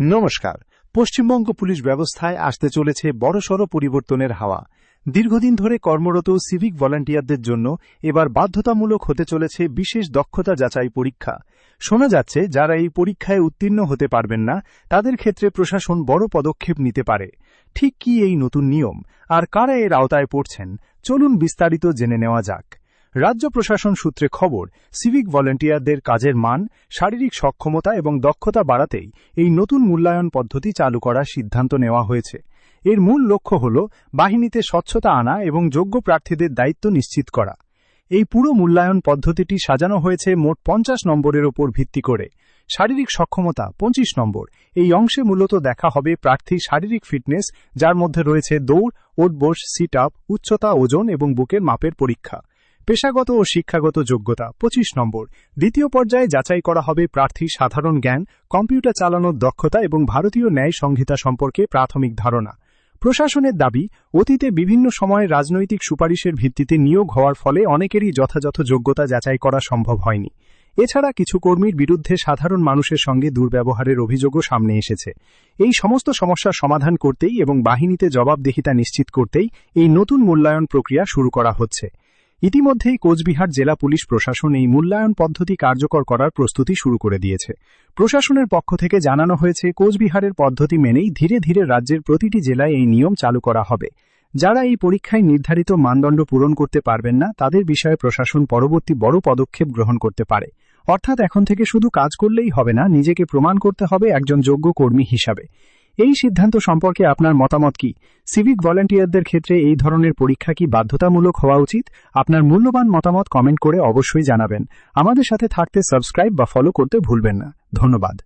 নমস্কার। পশ্চিমবঙ্গ পুলিশ ব্যবস্থায় আসতে চলেছে বড়সড় পরিবর্তনের হাওয়া। দীর্ঘদিন ধরে কর্মরত সিভিক ভলান্টিয়ারদের জন্য এবার বাধ্যতামূলক হতে চলেছে বিশেষ দক্ষতা যাচাই পরীক্ষা। শোনা যাচ্ছে যারা এই পরীক্ষায় উত্তীর্ণ হতে পারবেন না তাদের ক্ষেত্রে প্রশাসন বড় পদক্ষেপ নিতে পারে। ঠিক কি এই নতুন নিয়ম, আর কারা এর আওতায় পড়ছেন, চলুন বিস্তারিত জেনে নেওয়া যাক। রাজ্য প্রশাসন সূত্রে খবর, সিভিক ভলান্টিয়ারদের কাজের মান, শারীরিক সক্ষমতা এবং দক্ষতা বাড়াতেই এই নতুন মূল্যায়ন পদ্ধতি চালু করার সিদ্ধান্ত নেওয়া হয়েছে। এর মূল লক্ষ্য হল বাহিনীতে স্বচ্ছতা আনা এবং যোগ্য প্রার্থীদের দায়িত্ব নিশ্চিত করা। এই পুরো মূল্যায়ন পদ্ধতিটি সাজানো হয়েছে মোট 50 নম্বরের ওপর ভিত্তি করে। শারীরিক সক্ষমতা 25 নম্বর। এই অংশে মূলত দেখা হবে প্রার্থীর শারীরিক ফিটনেস, যার মধ্যে রয়েছে দৌড়, ওঠবোস, সিট আপ, উচ্চতা, ওজন এবং বুকের মাপের পরীক্ষা। পেশাগত ও শিক্ষাগত যোগ্যতা 25 নম্বর। দ্বিতীয় পর্যায়ে যাচাই করা হবে প্রার্থীর সাধারণ জ্ঞান, কম্পিউটার চালানোর দক্ষতা এবং ভারতীয় ন্যায় সংহিতা সম্পর্কে প্রাথমিক ধারণা। প্রশাসনের দাবি, অতীতে বিভিন্ন সময়ে রাজনৈতিক সুপারিশের ভিত্তিতে নিয়োগ হওয়ার ফলে অনেকেরই যথাযথ যোগ্যতা যাচাই করা সম্ভব হয়নি। এছাড়া কিছু কর্মীর বিরুদ্ধে সাধারণ মানুষের সঙ্গে দুর্ব্যবহারের অভিযোগও সামনে এসেছে। এই সমস্ত সমস্যার সমাধান করতেই এবং বাহিনীতে জবাবদিহিতা নিশ্চিত করতেই এই নতুন মূল্যায়ন প্রক্রিয়া শুরু করা হচ্ছে। ইতিমধ্যেই কোচবিহার জেলা পুলিশ প্রশাসন এই মূল্যায়ন পদ্ধতি কার্যকর করার প্রস্তুতি শুরু করে দিয়েছে। প্রশাসনের পক্ষ থেকে জানানো হয়েছে, কোচবিহারের পদ্ধতি মেনেই ধীরে ধীরে রাজ্যের প্রতিটি জেলায় এই নিয়ম চালু করা হবে। যারা এই পরীক্ষায় নির্ধারিত মানদণ্ড পূরণ করতে পারবেন না তাদের বিষয়ে প্রশাসন পরবর্তী বড় পদক্ষেপ গ্রহণ করতে পারে। অর্থাৎ এখন থেকে শুধু কাজ করলেই হবে না, নিজেকে প্রমাণ করতে হবে একজন যোগ্য কর্মী হিসাবে। এই সিদ্ধান্ত সম্পর্কে আপনার মতামত কি? সিভিক ভলান্টিয়ারদের ক্ষেত্রে এই ধরনের পরীক্ষা কি বাধ্যতামূলক হওয়া উচিত? আপনার মূল্যবান মতামত কমেন্ট করে অবশ্যই জানাবেন। আমাদের সাথে থাকতে সাবস্ক্রাইব বা ফলো করতে ভুলবেন না। ধন্যবাদ।